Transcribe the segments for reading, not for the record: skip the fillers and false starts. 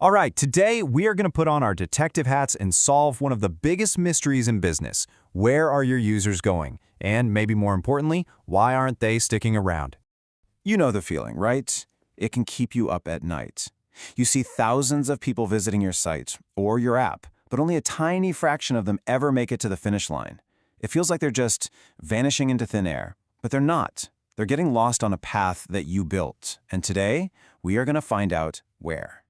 All right, today we are going to put on our detective hats and solve one of the biggest mysteries in business. Where are your users going? And maybe more importantly, why aren't they sticking around? You know the feeling, right? It can keep you up at night. You see thousands of people visiting your site or your app, but only a tiny fraction of them ever make it to the finish line. It feels like they're just vanishing into thin air, but they're not. They're getting lost on a path that you built. And today, we are going to find out where.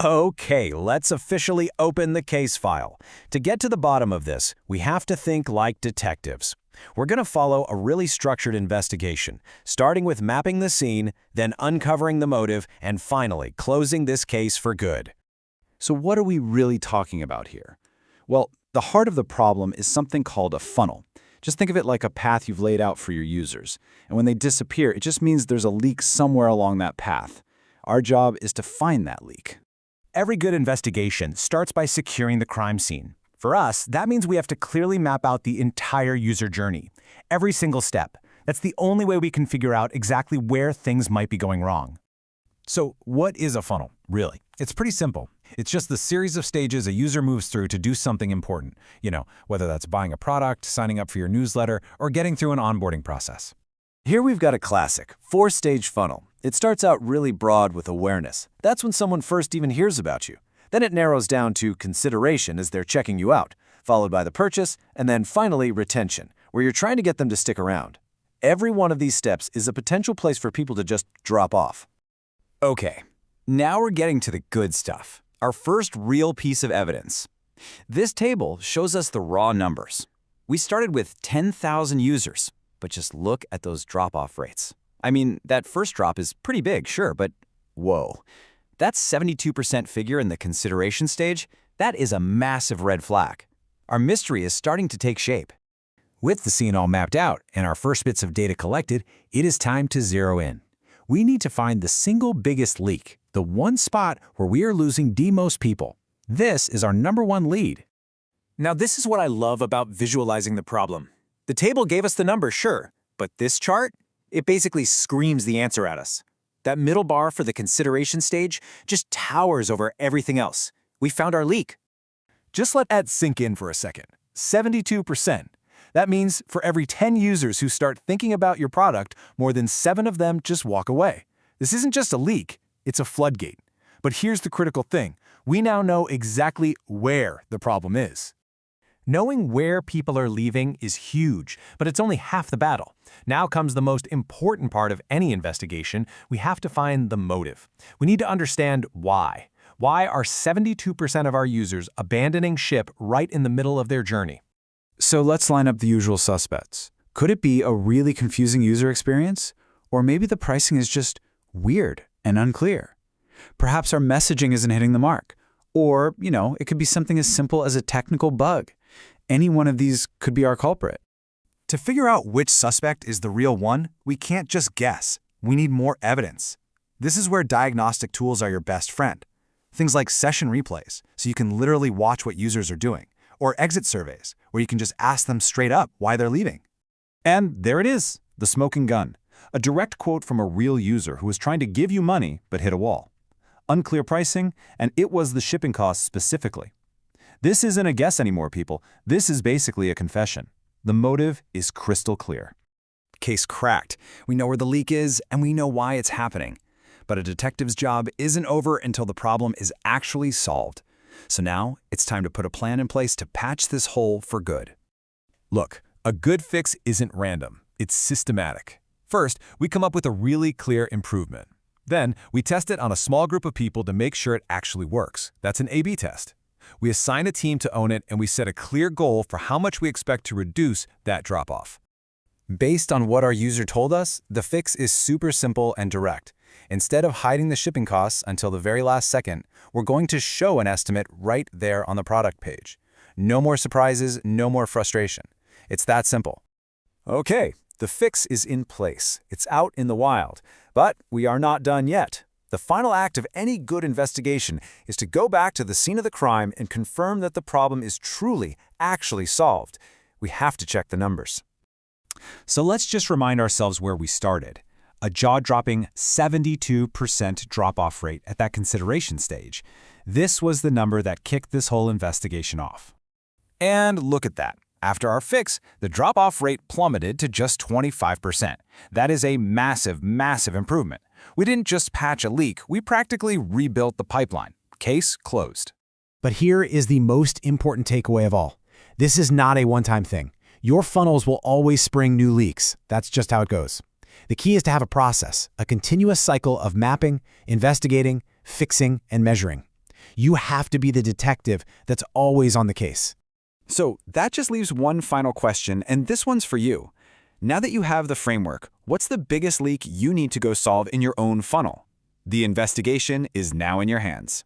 Okay, let's officially open the case file. To get to the bottom of this, we have to think like detectives. We're going to follow a really structured investigation, starting with mapping the scene, then uncovering the motive, and finally closing this case for good. So what are we really talking about here? Well, the heart of the problem is something called a funnel. Just think of it like a path you've laid out for your users. And when they disappear, it just means there's a leak somewhere along that path. Our job is to find that leak. Every good investigation starts by securing the crime scene. For us, that means we have to clearly map out the entire user journey, every single step. That's the only way we can figure out exactly where things might be going wrong. So what is a funnel, really? It's pretty simple. It's just the series of stages a user moves through to do something important, whether that's buying a product, signing up for your newsletter, or getting through an onboarding process. Here we've got a classic, 4-stage funnel. It starts out really broad with awareness. That's when someone first even hears about you. Then it narrows down to consideration as they're checking you out, followed by the purchase, and then finally retention, where you're trying to get them to stick around. Every one of these steps is a potential place for people to just drop off. Okay, now we're getting to the good stuff. Our first real piece of evidence. This table shows us the raw numbers. We started with 10,000 users, but just look at those drop-off rates. I mean, that first drop is pretty big, sure, but whoa. That 72% figure in the consideration stage, that is a massive red flag. Our mystery is starting to take shape. With the scene all mapped out and our first bits of data collected, it is time to zero in. We need to find the single biggest leak, the one spot where we are losing the most people. This is our #1 lead. Now this is what I love about visualizing the problem. The table gave us the number, sure, but this chart, it basically screams the answer at us. That middle bar for the consideration stage just towers over everything else. We found our leak. Just let that sink in for a second. 72%. That means for every 10 users who start thinking about your product, more than 7 of them just walk away. This isn't just a leak, it's a floodgate. But here's the critical thing. We now know exactly where the problem is. Knowing where people are leaving is huge, but it's only half the battle. Now comes the most important part of any investigation. We have to find the motive. We need to understand why. Why are 72% of our users abandoning ship right in the middle of their journey? So let's line up the usual suspects. Could it be a really confusing user experience? Or maybe the pricing is just weird and unclear. Perhaps our messaging isn't hitting the mark. Or, it could be something as simple as a technical bug. Any one of these could be our culprit. To figure out which suspect is the real one, we can't just guess. We need more evidence. This is where diagnostic tools are your best friend. Things like session replays, so you can literally watch what users are doing, or exit surveys, where you can just ask them straight up why they're leaving. And there it is, the smoking gun. A direct quote from a real user who was trying to give you money but hit a wall. Unclear pricing, and it was the shipping costs specifically. This isn't a guess anymore, people. This is basically a confession. The motive is crystal clear. Case cracked. We know where the leak is, and we know why it's happening. But a detective's job isn't over until the problem is actually solved. So now, it's time to put a plan in place to patch this hole for good. Look, a good fix isn't random. It's systematic. First, we come up with a really clear improvement. Then, we test it on a small group of people to make sure it actually works. That's an A/B test. We assign a team to own it, and we set a clear goal for how much we expect to reduce that drop-off. Based on what our user told us, the fix is super simple and direct. Instead of hiding the shipping costs until the very last second, we're going to show an estimate right there on the product page. No more surprises, no more frustration. It's that simple. Okay, the fix is in place. It's out in the wild. But we are not done yet. The final act of any good investigation is to go back to the scene of the crime and confirm that the problem is truly, actually solved. We have to check the numbers. So let's just remind ourselves where we started. A jaw-dropping 72% drop-off rate at that consideration stage. This was the number that kicked this whole investigation off. And look at that. After our fix, the drop-off rate plummeted to just 25%. That is a massive, massive improvement. We didn't just patch a leak, we practically rebuilt the pipeline. Case closed. But here is the most important takeaway of all. This is not a one-time thing. Your funnels will always spring new leaks. That's just how it goes. The key is to have a process, a continuous cycle of mapping, investigating, fixing, and measuring. You have to be the detective that's always on the case. So that just leaves one final question, and this one's for you. Now that you have the framework, what's the biggest leak you need to go solve in your own funnel? The investigation is now in your hands.